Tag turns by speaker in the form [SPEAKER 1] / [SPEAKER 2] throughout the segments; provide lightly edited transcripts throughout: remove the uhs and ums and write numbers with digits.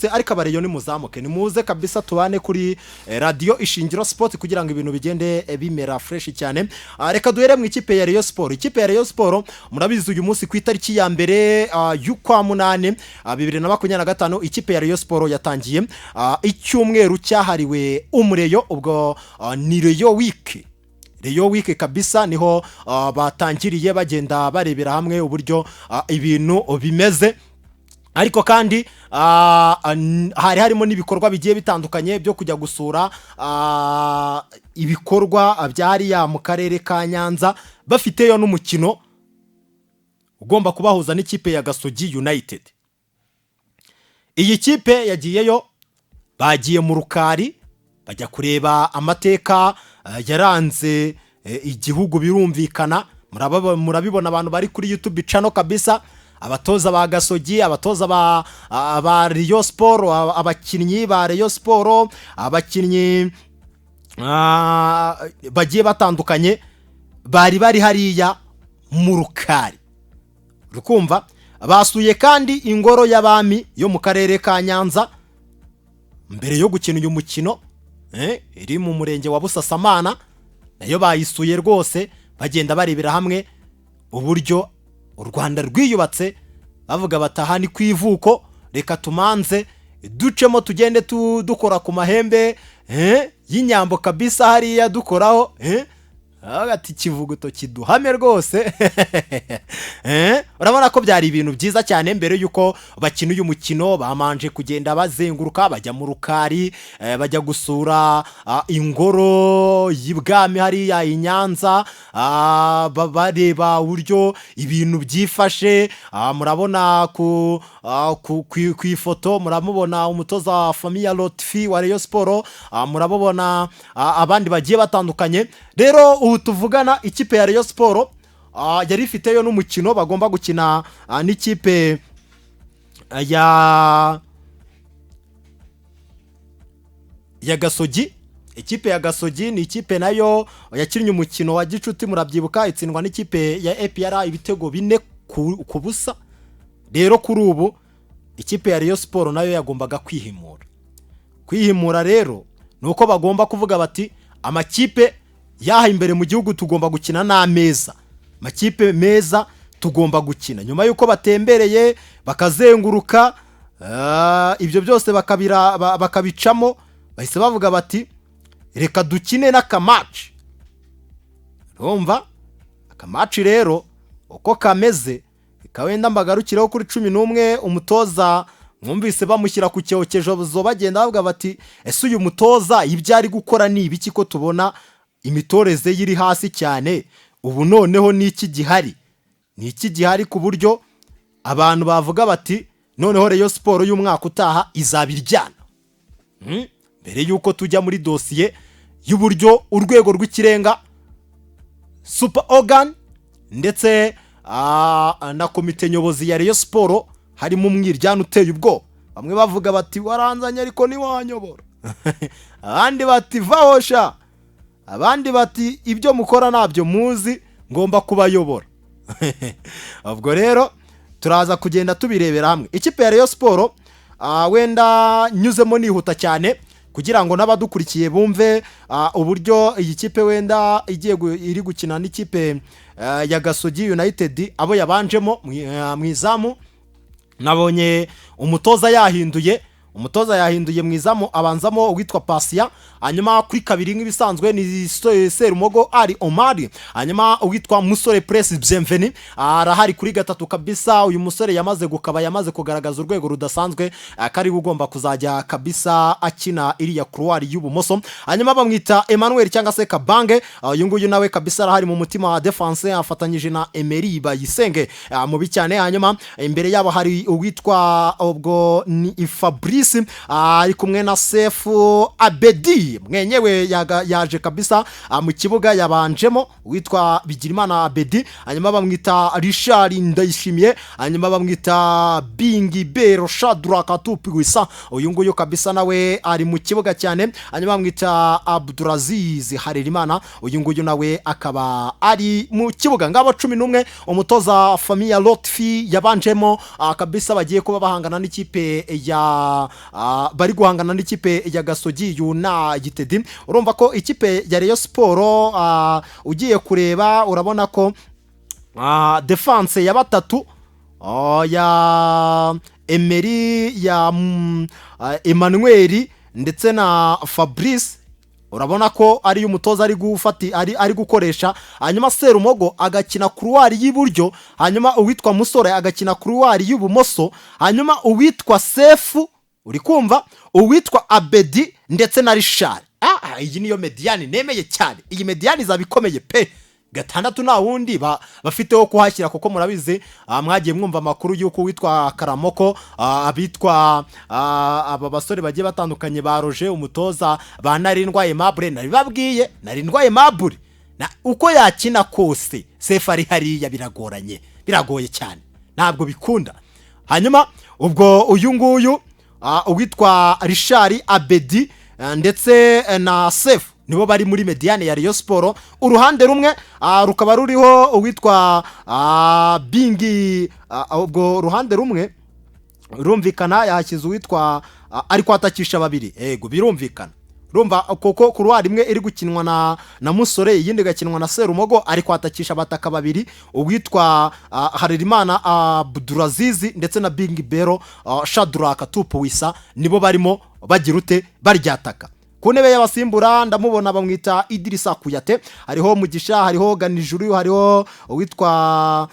[SPEAKER 1] boost ariko abareyo ni muzamuke ni muze kabisa tubane kuri radio Ishingiro Sport kugira ngo ibintu bigende bimera fresh cyane. Reka duhere mu ikipe ya Rayon Sport. Ikipe ya Rayon Sport murabizi uyu munsi ku itariki ya mbere y'ukwa munane 2025 ikipe ya Rayon Sport yatangiye icyumweru cyahariwe umureyo ubwo ni Rayon Week. Rayon Week kabisa niho batangiriye bagenda barebera hamwe uburyo ibintu bimeze. Ariko kandi hari harimo n'ibikorwa bigiye bitandukanye byo kujya gusura ibikorwa byari ya mu karere ka Nyanza bafiteyo n'umukino ugomba kubahuza n'ikipe ya Gasogi United. Iyi kipe yagiyeyo bagiye mu Rukari bajya kureba amateka yaranze igihugu birumvikana. Murabibona abantu bari kuri YouTube channel kabisa, abatoza ba Gasogi, abatoza ba Rayon Sport, abakinnyi ba Rayon Sport, abakinnyi bagiye batandukanye bari hariya mu Rukari. Rukumva basuye kandi ingoro y'abami yo mu karere ka Nyanza mbere yo gukina uyu mukino iri mu murenge wa Busasamana, nayo bayisuye rwose bagenda barebera hamwe uburyo u Rwanda rwiyubatse bavuga batahani kwivuko. Reka tumanze ducemo tugende dukora ku mahembe y'inyambo kabisa hariya dukoraho agati kivuguto kiduhame rwose. Urabona ko byari ibintu byiza cyane. Mbere yuko bakina uyu mukino bamanje kugenda bazenguruka bajya mu Rukari bajya gusura ingoro y'ibwami hariya i Nyanza bareba uburyo ibintu byifashe. Murabona ku ifoto muramubona umutoza Famille Lotfi wa Rayon Sport, murabona abandi bagiye batandukanye. Rero ubu tuvugana ikipe ya Rayon Sport yari ifiteyo n'umukino bagomba gukina n'ikipe ya Gasogi. Ikipe ya Gasogi ni ikipe nayo yakinnye umukino wa gicuti murabyibuka itsindwa n'ikipe ya APR ibitego 4 ku busa. Rero kuri ubu ikipe ya Rayon Sport nayo yagombaga kwihimura rero nuko bagomba kuvuga bati amakipe yaha imbere mu gihugu tugomba gukina n'ameza, makipe meza tugomba gukina. Nyuma yuko batembereye bakazenguruka ibyo byose bakabicamo bahise bavuga bati reka dukine n'akamatch. Urumva akamatch rero uko kameze kawenda mbagarukireho kuri 11 umutoza mwumvise bamushyira ku cyokejo bagenda bavuga bati ese uyu mutoza ibyo ari gukora ni ibiki ko tubona imitoreze yiri hasi cyane. Ubu noneho ni iki gihari ku buryo abantu bavuga bati noneho Rayon Sport y'umwaka utaha izabiryana. Mbere yuko tujya muri dosiye y'uburyo urwego rw'ikirenga Super Organ ndetse na komite nyobozi ya Rayon Sport harimo umwiryano uteye ubwo. Bamwe bavuga bati waranzanye ariko ni wanyobora abandi bati vahosha, abandi bati ibyo mukora nabyo muzi ngomba kubayobora. Ubwo rero turaza kugenda tubirebera hamwe. Ikipe ya Rayon Sport wenda nyuzemo nihuta cyane kugira ngo n'abadukurikiye bumve uburyo iyi kipe wenda iri gukina n'ikipe ya Gasogi United. Abo yabanjemo mu izamu nabonye umutoza yahinduye mu izamu abanzamo uwitwa Pasia, hanyuma kuri kabiri nk'ibisanzwe ni Serumogo ari Omar, hanyuma uwitwa Musore Press Bienveni arahari kuri gatatu kabisa. Uyu musore yamaze kugaragaza urwego rudasanzwe kari ugomba kuzajya kabisa akina iriya couloir y'ubumoso. Hanyuma bamwita Emmanuel cyangwa se Kabange, uyu nguyu nawe kabisa arahari mu mutima wa defense afatanyije na Emery Bayisenge mu bicyane. Hanyuma imbere yabo hari uwitwa ubwo ni Fabrice ari kumwe na Sefu Abedi mwenyewe yaje kabisa mu kibuga yabanjemo witwa Bigirimana Abedi. Hanyuma bamwita Richard Ndayishimiye, hanyuma bamwita Bingi Bero Shadra Katupigwisa, uyu nguyu kabisa nawe ari mu kibuga cyane. Hanyuma bamwita Abduraziz Harerimana, uyu nguyu nawe akaba ari mu kibuga. Ngabo 11 umutoza Famille Lotfi yabanjemo kabisa bagiye kuba bahangana n'ikipe ya bari guhangana n'ikipe ya Gasogi United. Urumva ko ikipe ya Rayon Sport ugiye kureba urabona ko defense ya batatu ya Emery, ya Emmanuel ndetse na Fabrice, urabona ko ari umutoza ari gukoresha. Hanyuma Serumogo agakina couloir y'iburyo, hanyuma uwitwa Musore agakina couloir y'ubumoso, hanyuma uwitwa Sefu, uri kumva, uwitwa Abedi ndetse na Richard. Iyi niyo mediane nemeye cyane. Iyi mediane izabikomeye pe. Gatandatu na wundi bafiteho kuhashyira, kuko murabizi mwagiye mwumva amakuru y'uko witwa Karamoko, abitwa aba basore bagiye batandukanye ba Roger umutoza, ba Narindwa Aimable, Narindwa Aimable uko yakina kose Sefari hariya biragoye cyane, ntabwo bikunda. Hanyuma ubwo uyu nguyu uwitwa Richard, Abedi ndetse na Sefu nibo bari muri mediane ya Rayon Sport. Uruhande rumwe rukaba ruriho uwitwa Bingi, ubwo ruhande rumwe rumvikana yashyize uwitwa ari kwatakisha babiri, yego birumvikana. Urumva koko couloir imwe iri gukinwa na Musore, iyindi gakinwa na Serumogo, ari kwatakisha bataka babiri, uwitwa Harerimana Abdulaziz ndetse na Bingi Bero Shadraka Tupuwisa, nibo barimo bagira ute baryataka. Ku ntebe y'abasimbura ndamubona bamwita Idrissa Kuyate, hariho Mugisha, hariho Ganijuru, hariho uwitwa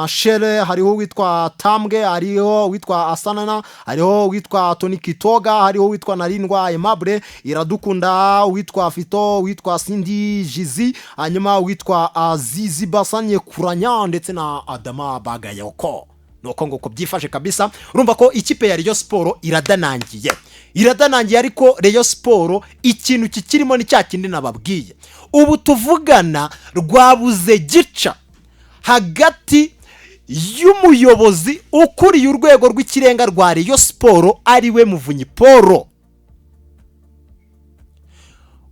[SPEAKER 1] Shere, hariho uwitwa Tambwe, hariho uwitwa Asanana, hariho uwitwa Tony Kitoga, hariho uwitwa Narindwa Aimable, Iradukunda, uwitwa Fito, uwitwa Cindy Jizi, hanyuma uwitwa Azizi Basanye Kuranya ndetse na Adama Bagayoko. Nuko ngo byifashe kabisa. Urumva ko ikipe ya Rayon Sport iradanangiye, ariko Rayon Sport ikintu kikirimo ni cya kindi nababwiye. Ubu tuvugana rwabuze gica hagati y'umuyobozi ukuriye urwego rw'ikirenga rwa Rayon Sport ariwe Muvunyi Paul.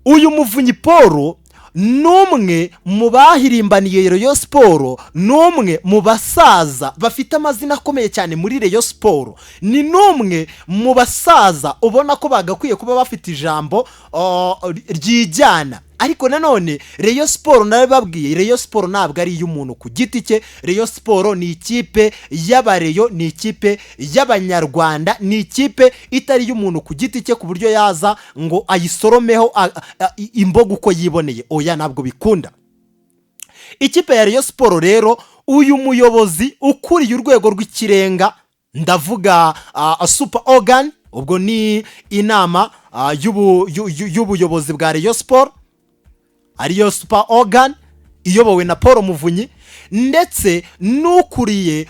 [SPEAKER 1] Uyu Muvunyi Paul numwe mu bahirimbaniye Rayon Sport, numwe mu basaza bafite amazina akomeye cyane muri Rayon Sport, ni numwe mu basaza ubona ko bagakwiye kuba bafite ijambo ryijyana. Ariko nanone Rayon Sport narababwiye, Rayon Sport ntabwo ari y'umuntu ku giti cye. Rayon Sport ni ikipe y'abareyo, ni ikipe y'abanyarwanda, ni ikipe itari y'umuntu ku giti cye ku buryo yaza ngo ayisoromeho imboga uko yiboneye. Oya, ntabwo bikunda. Ikipe ya Rayon Sport rero, uyu muyobozi ukuriye urwego rw'ikirenga, ndavuga super organ, ubwo ni inama y'ubuyobozi bwa Rayon Sport, ariyo super organ iyobowe na Paul Muvunyi, ndetse n'ukuriye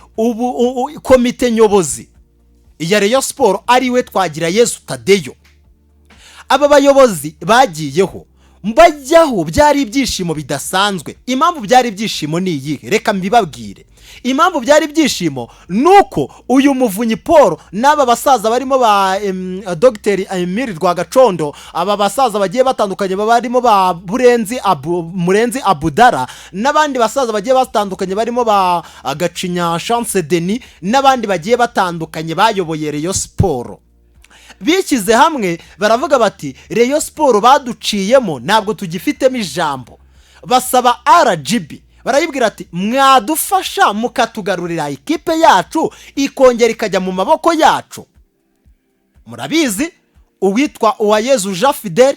[SPEAKER 1] komite nyobozi ya Rayon Sport ariwe Twagirayezu Tadeyo. Aba bayobozi bagiyeho bajyaho byari ibyishimo bidasanzwe. Impamvu byari ibyishimo ni iyihe? Reka mbibabwire. Impamvu byari ibyishimo nuko uyu Muvunyi Paul n'aba basaza barimo ba Dr. Emile Rwagacondo, aba basaza bagiye batandukanye barimo ba Murenzi Abudara, n'abandi basaza bagiye batandukanye barimo ba Gacinya Chance Denis, n'abandi bagiye batandukanye bayoboye Rayon Sport. Bikize hamwe baravuga bati Rayon Sport baduciyemo ntabwo tugifitemo ijambo. Basaba RGB, barayibwira ati mwadufasha mukatugarurira ikipe yacu ikongera ikajya mu maboko yacu. Murabizi uwitwa Uwayezu Jean Fidel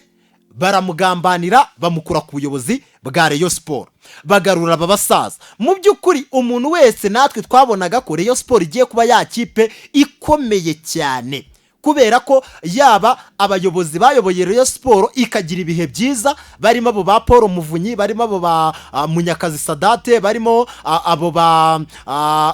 [SPEAKER 1] baramugambanira, bamukura ku buyobozi bwa Rayon Sport, bagarura aba basaza. Mu by'ukuri umuntu wese natwe twabonaga ko Rayon Sport igiye kuba ya kipe ikomeye cyane, kubera ko yaba abayobozi bayoboye Rayon Sport ikagira ibihe byiza, barimo abo ba Paul Muvunyi, barimo abo ba Munyakazi Sadate, barimo abo ba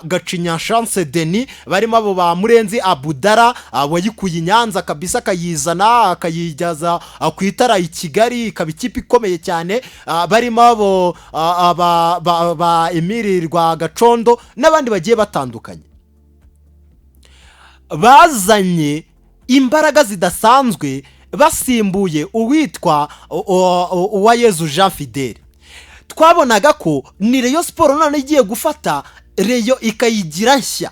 [SPEAKER 1] Gacinya Chance Denis, barimo abo ba Murenzi Abudara wayikuye Nyanza kabisa akayizana akayijyaza kwitara i Kigali ikaba ikipe ikomeye cyane, barimo abo ba Emile Rwagacondo n'abandi bagiye batandukanye. Bazanye imbaraga zidasanzwe basimbuye uwitwa Uwayezu Jean Fidel. Twabonaga ko ni Rayon Sport none igiye gufata Rayon ikayigira nshya,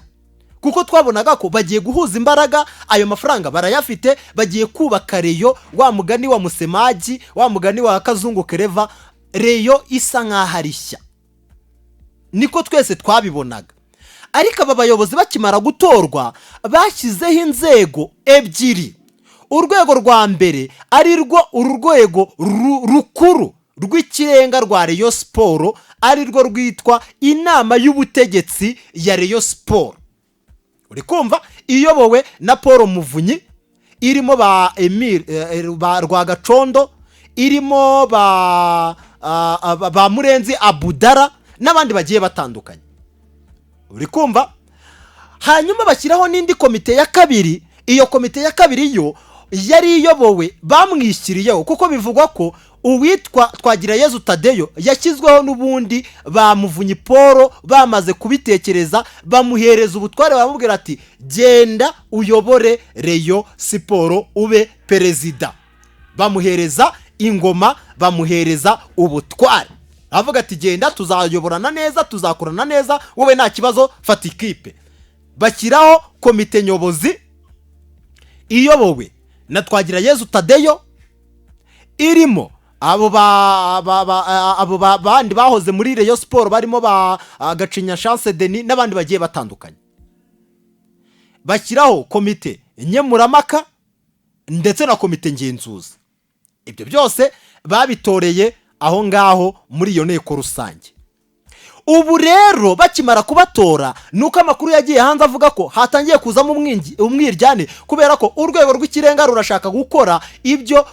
[SPEAKER 1] kuko twabonaga ko bagiye guhuza imbaraga, ayo mafaranga barayafite, bagiye kubaka Reyo, wa mugani wa Musemaji, wa mugani wa Kazungu Kereva, Reyo isa nk'aho ari shya. Niko twese twabibonaga. Ariko aba bayobozi bakimara gutorwa bashyizeho inzego ebyiri. Urwego rwa mbere ari rwo urwego rukuru rw'ikirenga rwa Rayon Sport, ari rwo rwitwa inama y'ubutegetsi ya Rayon Sport. Uri kumva, iyobowe na Paul Muvunyi, irimo ba Emile ba Rwagacondo, irimo ba Murenzi Abudara n'abandi bagiye batandukanye. Uri kumva, hanyuma bashyiraho n'indi komite ya kabiri. Iyo komite ya kabiri yo yari iyobowe, bamwishyiriyeho kuko bivugwa ko uwitwa Twagirayezu Tadeyo yashyizweho n'ubundi ba Muvunyi Paul, bamaze kubitekereza bamuhereza ubutware, bamubwira ati genda uyobore Rayon Sport ube perezida. Bamuhereza ingoma, bamuhereza ubutware, avuga ati genda tuzayoborana neza, tuzakorana neza, wowe nta kibazo, fata ikipe. Bashyiraho komite nyobozi iyobowe na Twagirayezu Tadeyo, irimo abo bandi bahoze muri Rayon Sport barimo ba Gacinya Chance Denis n'abandi bagiye batandukanye. Bashyiraho komite nyemuramaka ndetse na komite ngenzuzi. Ibyo byose babitoreye aho ngaho muri iyo nteko rusange. Ubu rero bakimara kubatora, nuko amakuru yagiye hanze avuga ko hatangiye kuzamo umwiryane, kubera ko urwego rw'ikirenga rurashaka gukora ibyo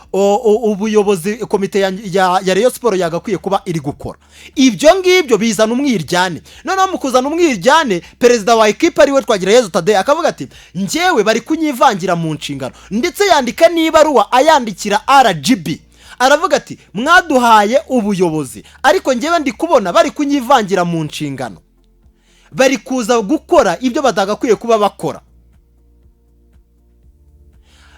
[SPEAKER 1] ubuyobozi komite ya Rayon Sport yagakwiye kuba iri gukora. Ibyo ngibyo bizana umwiryane. Noneho mu kuzana umwiryane, perezida wa ekipe ariwe Twagirayezu Tadeyo akavuga ati njyewe bari kunyivangira mu nshingano, ndetse yandika n'ibaruwa ayandikira RGB. Aravuga ati mwaduhaye ubuyobozi, ariko njyewe ndi kubona bari kunyivangira mu nshingano, bari kuza gukora ibyo batagakwiye kuba bakora.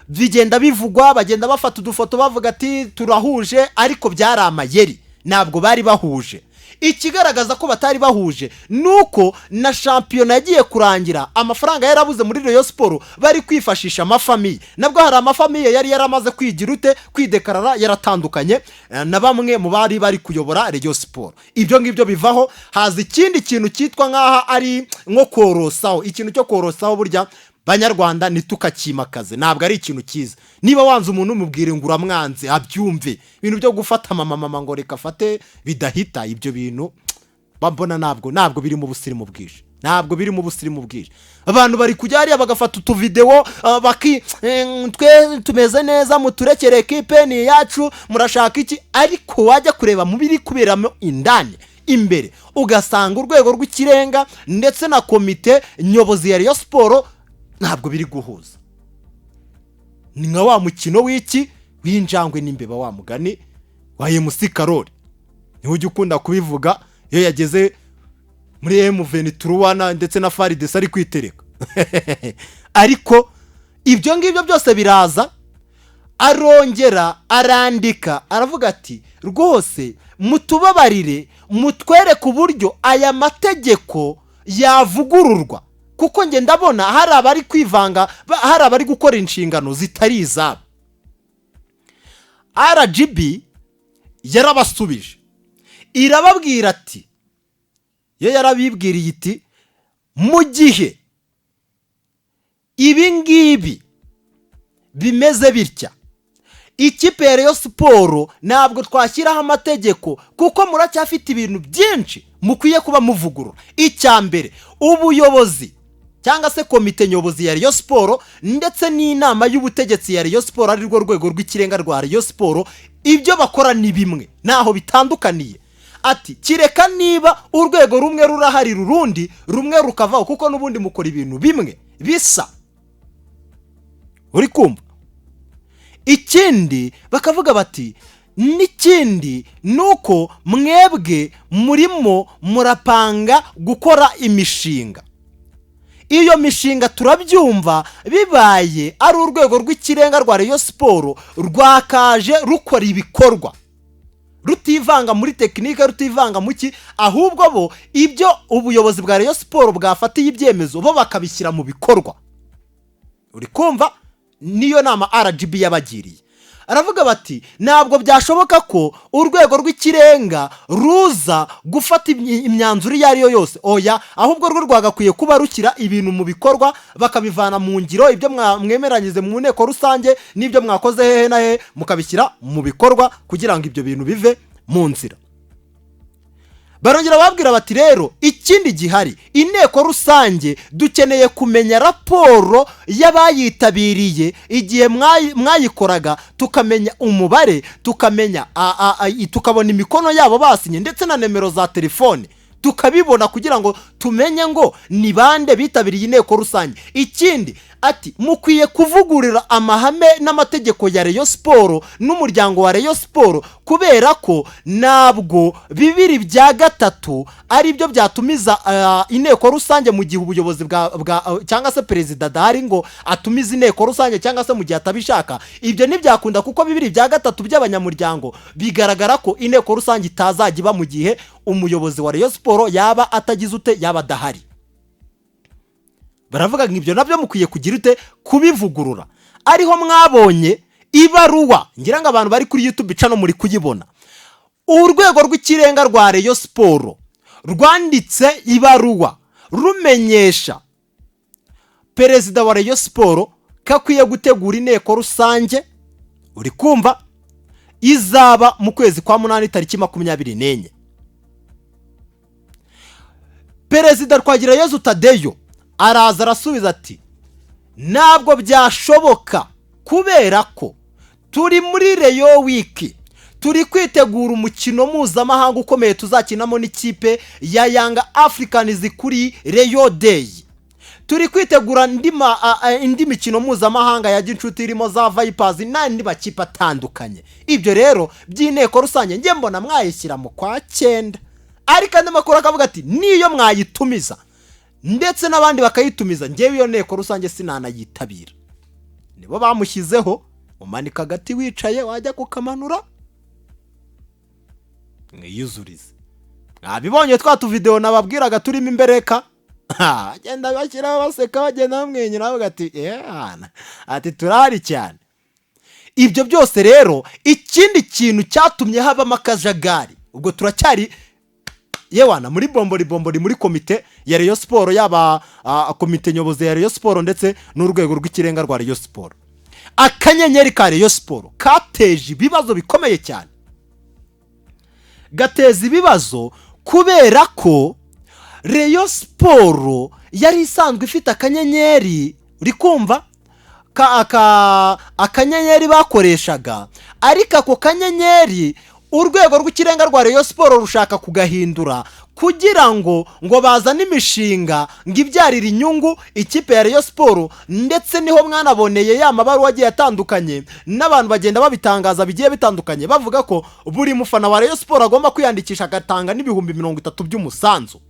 [SPEAKER 1] Bigenda bivugwa, bagenda bafata udufoto bavuga ati turahuje, ariko byari amayeri, ntabwo bari bahuje. Ikigaragaza ko batari bahuje nuko na shampiyona yagiye kurangira, amafaranga yarabuze muri Rayon Sport, bari kwifashisha amafamiye. Nabwo hari amafamiye yari yaramaze kwigira kwidekarara, yaratandukanye na bamwe mu bari kuyobora Rayon Sport. Ibyo ngibyo bivaho, haza ikindi kintu cyitwa nk'aha ari nko korosaho. Ikintu cyo korosaho burya Banyarwanda nitukakimakaze, ntabwo ari ikintu cyiza. Niba wanze umuntu umubwire ngo uramwanze abyumve. Ibintu byo gufata mama ngo reka fate bidahita, ibyo bintu babona ntabwo biri mu busirimu bwije. Ntabwo biri mu busirimu bwije. Abantu bari kujya hariya bagafata utuvideo twe tumeze neza, muturekere ekipe ni yacu, murashaka iki? Ariko wajya kureba mu biri kuberamo indani imbere, ugasanga urwego rw'ikirenga ndetse na komite nyobozi ya Rayon Sport ntabwo biri guhuza. Ni nka wa mukino w'injangwe n'imbeba, wa mugani wa MC Karoli. Niho ujya ukunda kubivuga iyo yageze muri M23 ndetse na Faridesi ari kwitereka. Ariko ibyo ngibyo byose biraza, arongera arandika aravuga ati rwose mutubabarire, mutwereke uburyo aya mategeko yavugururwa, kuko nge ndabona hari abari kwivanga, hari abari gukora inshingano zitari izabo. RGB yarabasubije, irababwira ati, yo yarabibwiriye iti mu gihe ibi ngibi bimeze bitya, ikipe ya Rayon Sport ntabwo twashyiraho amategeko, kuko muracyafite ibintu byinshi mukwiye kuba muvugurura. Icyambere, ubuyobozi cyangwa se komite nyobozi ya Rayon Sport ndetse n'inama y'ubutegetsi ya Rayon Sport, ari rwo rwego rw'ikirenga rwa Rayon Sport, ibyo bakora ni bimwe, naho bitandukaniye. Ati kireka niba urwego rumwe rurahari rurundi rumwe rukavaho, kuko n'ubundi mukora ibintu bimwe bisa. Uri kumva? Ikindi bakavuga bati n'ikindi nuko mwebwe murimo murapanga gukora imishinga. Iyo mishinga turabyumva, bibaye ari urwego rw'ikirenga rwa Rayon Sport rwakaje rukora ibikorwa, rutivanga muri tekinike, rutivanga muki, ahubwo bo ibyo ubuyobozi bwa Rayon Sport bwafatiye ibyemezo bo bakabishyira mu bikorwa. Uri kumva niyo nama RGB yabagiriye. Aravuga bati ntabwo byashoboka ko urwego rw'ikirenga ruza gufata imyanzuro iyo ariyo yose, oya, ahubwo rwo rwagakwiye kuba rukira ibintu mu bikorwa, bakabivana mu ngiro, ibyo mwemeranyize mu nteko rusange n'ibyo mwakoze hehe na hehe mukabishyira mu bikorwa kugira ngo ibyo bintu bive mu nzira. Barongera babwira bati rero ikindi gihari, inteko rusange dukeneye kumenya raporo y'abayitabiriye igihe mwayikoraga, tukamenya umubare, tukamenya tukabona imikono yabo basinye ndetse na nimero za telefone tukabibona kugira ngo tumenye ngo ni bande bitabiriye inteko rusange. Ikindi ati mukwiye kuvugurira amahame n'amategeko ya Rayon Sport n'umuryango wa Rayon Sport, kubera ko nabwo 2/3 ari byo byatumiza inteko rusange mu gihe ubuyobozi bwa cyangwa se perezida dahari ngo atumiza inteko rusange cyangwa se mu gihe atabishaka. Ibyo ntibyakunda kuko 2/3 by'abanyamuryango bigaragara ko inteko rusange itazajya iba mu gihe umuyobozi wa Rayon Sport yaba atagize ute, yaba dahari. Baravuga ngo ibyo nabyo mukwiye kugira ute, kubivugurura. Ariho mwabonye ibaruwa, ngira ngo abantu bari kuri YouTube channel muri kuyibona, urwego rw'ikirenga rwa Rayon Sport rwanditse ibaruwa rumenyesha perezida wa Rayon Sport kakwiye gutegura inteko rusange, uri kumva, izaba mu kwezi kwa 8 tariki 24. Perezida Twagirayezu Tadeyo araza arasubiza ati ntabwo byashoboka kubera ko turi muri Rayon Week, turi kwitegura umukino mpuzamahanga ukomeye tuzakinamo n'ikipe ya Young Africans kuri Rayon Day. Turi kwitegura indi mikino mpuzamahanga ya ginshuti irimo za Vipers n'andi makipe atandukanye. Ibyo rero by'inteko rusange nge mbona mwayishyira mu kwa 9, ariko andi makuru akavuga ati niyo mwayitumiza ndetse n'abandi bakayitumiza, ngewe iyo nteko rusange sinanayitabira. Nibo bamushyizeho, umanika agati wicaye wajya kukamanura mwiyuzurize. Mwabibonye twa tu video nababwiraga turimo imbereka, agenda bashyira baseka bagenda bamwenyura bavuga ati turahari cyane. Ibyo byose rero ikindi kintu cyatumye habamo akajagari, ubwo turacyari yewana muri bombori muri komite ya Rayon Sport, yaba komite nyobozi ya Rayon Sport ndetse n'urwego rw'ikirenga rwa Rayon Sport. Akanyenyeri ka Rayon Sport kateje ibibazo bikomeye cyane, gateza ibibazo kubera ko Rayon Sport yari isanzwe ifite akanyenyeri, uri kumva, akanyenyeri bakoreshaga, ariko ako kanyenyeri urwego rw'ikirenga rwa Rayon Sport rushaka kugahindura kugira ngo bazane imishinga ngo ibyarire inyungu ikipe ya Rayon Sport. Ndetse niho mwanaboneye ya mabaruwa agiye atandukanye n'abantu bagenda babitangaza bigiye bitandukanye bavuga ko buri mufana wa Rayon Sport agomba kwiyandikisha agatanga n'ibihumbi 30 by'umusanzu.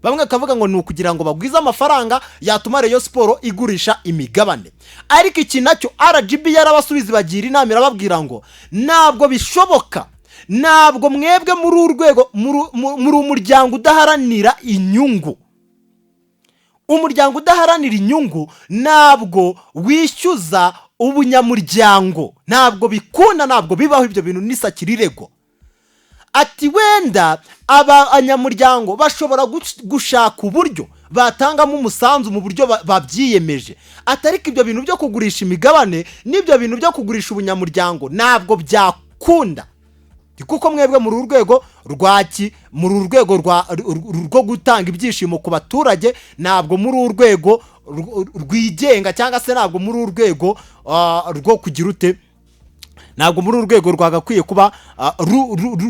[SPEAKER 1] Bamwe kavuga ngo ni ukugira ngo bagwize amafaranga yatuma Rayon Sport igurisha imigabane. Ariko iki nacyo RGB yarabasubiza bagira inama irababwira ngo ntabwo bishoboka, ntabwo mwebwe muri urwego muri umuryango udaharanira inyungu. Umuryango udaharanira inyungu ntabwo wishyuza ubunyamuryango, ntabwo bikunda, ntabwo bibaho ibyo bintu nisakirirego. Ati wenda abanyamuryango bashobora gushaka uburyo batangamo umusanzu mu buryo babyiyemeje, atariko ibyo bintu byo kugurisha imigabane n'ibyo bintu byo kugurisha ubunyamuryango ntabwo byakunda. Kuko mwebwe muri urwego muri urwego rwo gutanga ibyishimo ku baturage, ntabwo muri urwego rwigenga cyangwa se ntabwo muri urwego rwo kugira ute, ntabwo muri urwego rwagakwiye kuba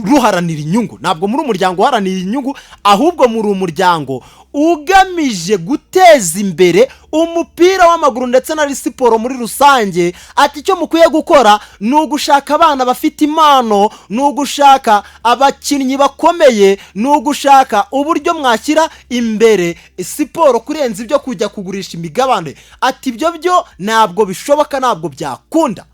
[SPEAKER 1] ruharanira inyungu, ntabwo muri umuryango uharanira inyungu, ahubwo muri umuryango ugamije guteza imbere umupira w'amaguru ndetse na siporo muri rusange. Ati icyo mukwiye gukora ni ugushaka abana bafite impano, ni ugushaka abakinnyi bakomeye, ni ugushaka uburyo mwashyira imbere siporo kurenza ibyo kujya kugurisha imigabane. Ati ibyo byo ntabwo bishoboka, ntabwo byakunda.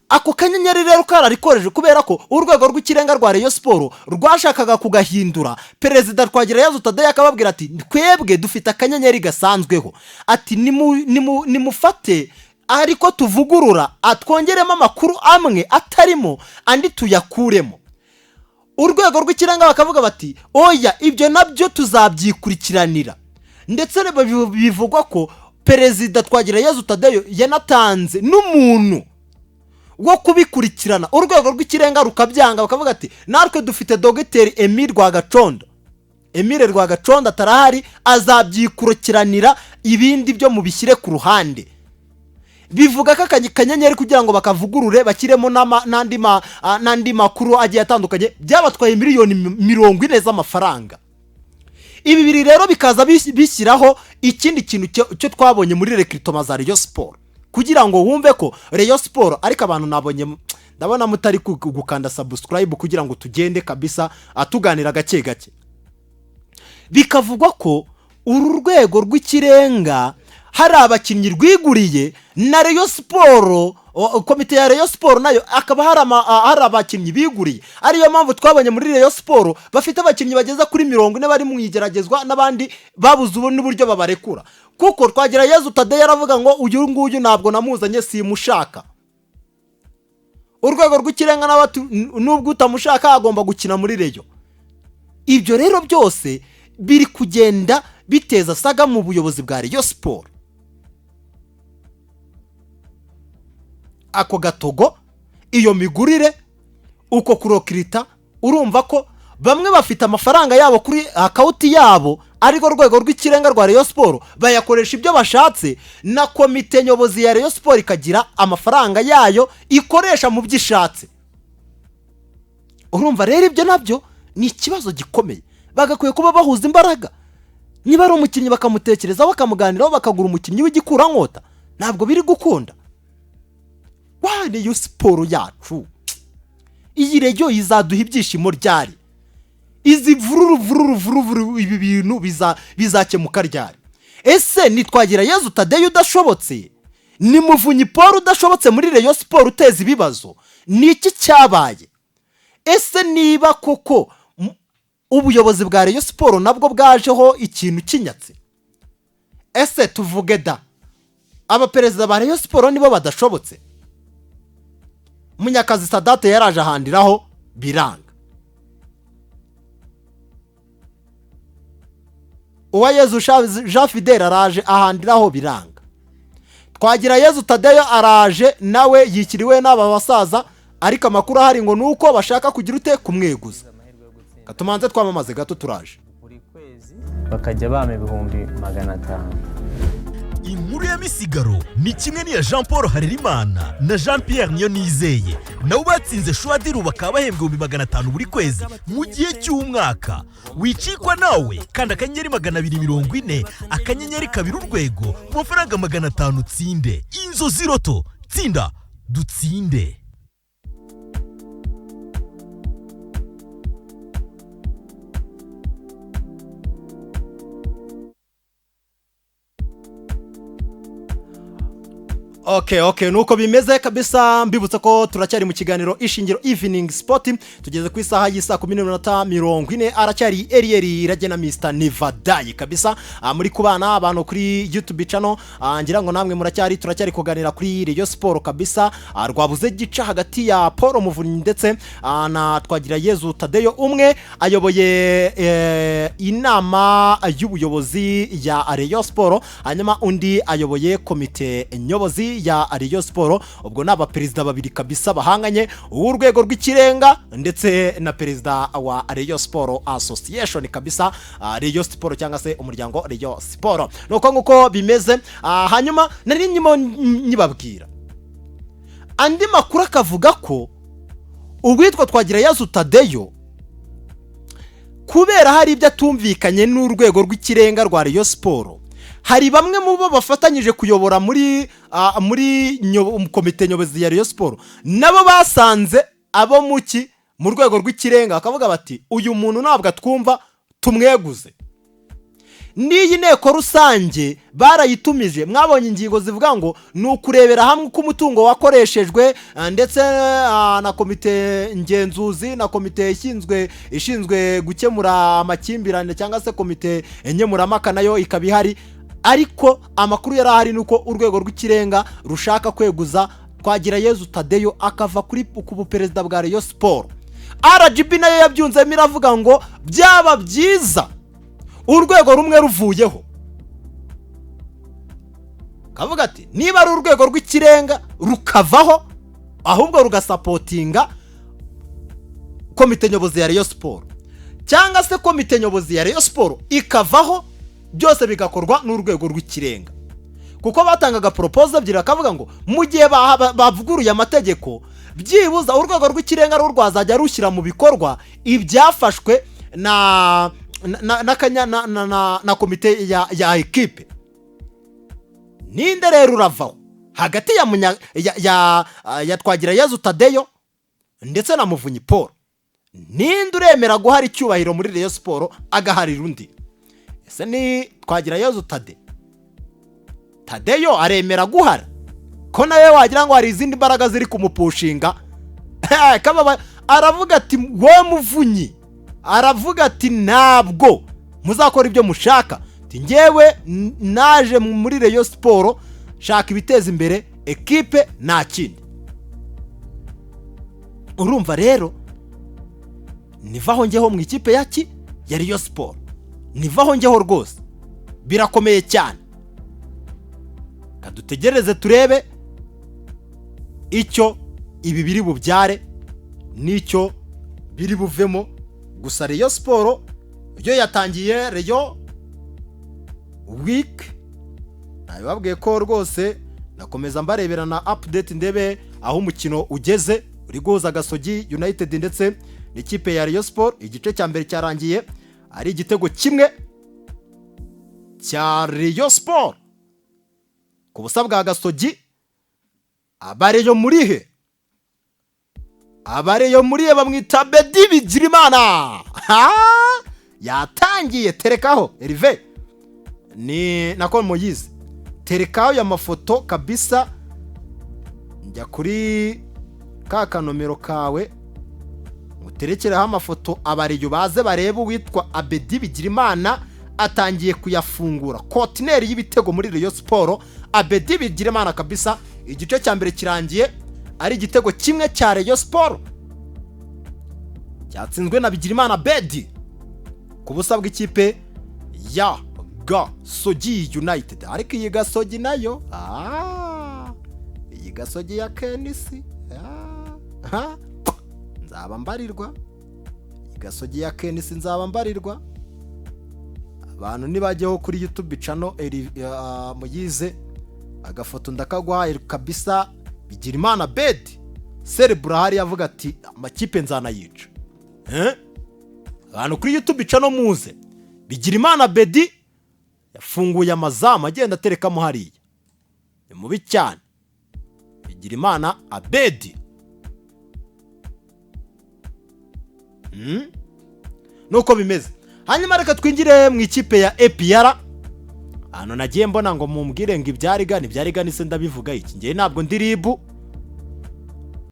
[SPEAKER 1] ako kanyenyeri rero kararikoreje kubera ko urwego rw'ikirenga rwa Rayon Sport rwashakaga kugahindura. Perezida Twagirayezu Tadei akababwira ati twebwe dufite akanyenyeri gasanzweho, ati nimufate ariko tuvugurura, atwongeremo amakuru amwe atarimo andi tuyakuremo. Urwego rw'ikirenga bakavuga bati oya, ibyo nabyo tuzabyikurikiranira. Ndetse bivugwa ko Perezida Twagirayezu Tadei yanatanze n'umuntu wo kubikurikirana, urwego rw'ikirenga rukabyanga, bakavuga ati natwe dufite Dogiteri Emile Rwagaconda atarahari, azabyikurikiranira, ibindi byo mubishyire ku ruhande. Bivuga ko akanyenyeri kugira ngo bakavugurure bashyiremo n'andi makuru agiye atandukanye byabatwaye miliyoni 40 z'amafaranga. Ibi biri rero bikaza bishyiraho ikindi kintu cyo twabonye muri recruitment za Rayon Sport, kugira ngo wumve ko Rayon Sport ariko abantu ndabona mutari gukanda subscribe kugira ngo tugende kabisa atuganira gake gake. Bikavugwa ko uru rwego rw'ikirenga hari abakinnyi rwiguriye na Rayon Sport, komite ya Rayon Sport nayo akaba hari abakinnyi biguriye. Ariyo mpamvu twabonye muri Rayon Sport bafite abakinnyi bageza kuri 40 bari mu igeragezwa, n'abandi babuze n'uburyo babarekura, kuko Twagirayezu Tadei yaravuga ngo uyu nguyu ntabwo namuzanye, simushaka. Urwego rw'ikirenga nubwo utamushaka agomba gukina muri Rayon. Ibyo rero byose biri kugenda biteza saga mu buyobozi bwa Rayon Sport. Ako gatogo, iyo migurire, uko kurokirita, urumva ko bamwe bafite amafaranga yabo kuri akawuti yabo, ariko urwego rw'ikirenga rwa Rayon Sport bayakoresha ibyo bashatse, na komite nyobozi ya Rayon Sport ikagira amafaranga yayo ikoresha mu byishatse. Urumva rero ibyo nabyo ni ikibazo gikomeye, bagakwiye kuba bahuza imbaraga. Niba ari umukinnyi bakamutekerezaho, bakamuganiraho, bakagura umukinnyi w'igikura nkota, ntabwo biri gukunda. Rayon Sport yacu iyi Rayon izaduha ibyishimo ryari? Izi vururu ibi bintu bizakemuka ryari? Ese ni Twagirayezu Tadei udashobotse? Ni Muvunyi Paul udashobotse muri Rayon Sport uteza ibibazo? Ni iki cyabaye? Ese niba koko ubuyobozi bwa Rayon Sport nabwo bwajeho ikintu kinyatse, ese tuvuge da abaperezida ba Rayon Sport nibo badashobotse? Munyakazi Sadate yaraje ahandiraho biranga, Uwayezu Jean Fidel araje ahandiraho biranga, Twagirayezu Tadei araje nawe yikiriwe n'aba basaza, ariko amakuru ahari ngo nuko bashaka kugira ute kumweguza. Katumanze twamamaze gato turaje.
[SPEAKER 2] Buri kwezi bakajya bame 500.
[SPEAKER 3] Inkuru ya misigaro ni kimwe n'iya Jean Paul Harerimana na Jean Pierre Niyonizeye, nabo batsinze Shwadiru bakaba bahembwe 500 buri kwezi mu gihe cy'umwaka. Wicikwa nawe kandi akanyenyeri 240 akanyenyeri 2 urwego mu mafaranga 500 utsinde. Inzozi Roto, tsinda dutsinde.
[SPEAKER 1] Okay, nuko bimeze kabisa. Mbibutsa ko turacyari mu kiganiro Ishingiro Evening Sport, tugeze ku isaha y'isa 10:40. Aracyari Erieri iragena Mr Nevadai kabisa, muri kubana abantu kuri YouTube channel. Ngira ngo namwe turacyari kuganira kuri Rayon Sport kabisa. Rwabuze gica hagati ya Paul Muvunyi ndetse na Twagirayezu Tadei, umwe ayoboye inama y'ubuyobozi ya Rayon Sport, hanyuma undi ayoboye komite nyobozi ya Rayon Sport. Ubwo naba perezida babiri kabisa bahanganye, urwego rw'ikirenga ndetse na perezida wa Rayon Sport Association kabisa, Rayon Sport cyangwa se umuryango Rayon Sport. Nuko nguko bimeze. Hanyuma nari nyibabwira andi makuru akavuga ko ubwitwa Twagirayezu Tadei kubera hari ibyo atumvikanye n'urwego rw'ikirenga rwa Rayon Sport, hari bamwe mu bo bafatanyije kuyobora muri komite nyobozi ya Rayon Sport, nabo basanze abo mu rwego rw'ikirenga, bakavuga bati uyu muntu ntabwo twumva tumweguze. n'iyi nteko rusange barayitumije, mwabonye ingingo zivuga ngo ni ukurebera hamwe uko umutungo wakoreshejwe, ndetse na komite ngenzuzi na komite ishinzwe gukemura amakimbirane cyangwa se komite nkemurampaka nayo ikaba ihari. Ariko amakuru yari ahari nuko urwego rw'ikirenga rushaka kweguza Twagirayezu Tadeyo akava ku buperezida bwa Rayon Sport. RGB nayo yabyunzemo iravuga ngo byaba byiza urwego rumwe ruvuyeho, kavuga ati niba ari urwego rw'ikirenga rukavaho ahubwo rugasapotinga komite nyobozi ya Rayon Sport, cyangwa se komite nyobozi ya Rayon Sport ikavaho, byose bigakorwa n'urwego rw'ikirenga. Kuko batangaga proposal ebyiri akavuga ngo mu gihe bavuguruye amategeko byibuza urwego rw'ikirenga rwazajya rushyira mu bikorwa ibyafashwe na komite ya ekipe. Ninde rero uravaho hagati ya Twagirayezu Tadeyo ndetse na Muvunyi Paul? Ninde uremera guhara icyubahiro muri Rayon Sport agaharira undi? Ese ni Twagirayezu Tadeyo aremera guhara ko nawe wagira ngo hari izindi mbaraga ziri kumupushinga? Aravuga ati wowe Muvunyi, aravuga ati ntabwo muzakora ibyo mushaka, ati ngewe naje muri Rayon Sport shaka ibiteza imbere ekipe nta kindi. Urumva rero nivaho ngeho mu ikipe ya Rayon Sport, nivaho ngeho rwose, birakomeye cyane. Kadutegereze turebe icyo ibi biri bubyare n'icyo biri buvemo. Gusa Rayon Sport yo yatangiye Rayon Week, nabibabwiye ko rwose nakomeza mbarebera na update ndebe aho umukino ugeze uri guhuza Gasogi United ndetse n'ikipe ya Rayon Sport. Igice cya mbere cyarangiye ari igitego kimwe cya Rayon Sport ku busa bwa Gasogi. Abareyo murihe? Abareyo murihe bamwita Bedi Bigirimana. Yatangiye terekaho Herve ni nako Moyize, terekaho ya mafoto kabisa, njya kuri ka kanomero kawe muterekereho amafoto abareyo baze barebe uwitwa Abedi Bigirimana atangiye kuyafungura kontineri y'ibitego muri Rayon Sport. Abedi Bigirimana kabisa, igice cya mbere kirangiye ari igitego kimwe cya Rayon Sport cyatsinzwe na Bigirimana Bedi ku busa bw'ikipe ya Gasogi United. Ariko iyi Gasogi nayo iyi Gasogi ya Kenisi nzaba mbarirwa, iyi Gasogi ya Kenisi nzaba mbarirwa. Abantu nibajyeho kuri YouTube channel Moyize agafoto ndakagwaye kabisa, Bigirimana Bedi Cerebra hari yavuga ati amakipe nzanayica. Abantu kuri YouTube channel muze, Bigirimana Bedi yafunguye amazamu agenda aterekamo hariya, ni mubi cyane Bigirimana Abedi. Nuko bimeze. Hanyuma reka twingire mu ikipe ya APR. Hano nagiye mbona ngo mumbwire ngo ibyariga nise ndabivuga iki, ngiye ntabwo ndi ribu.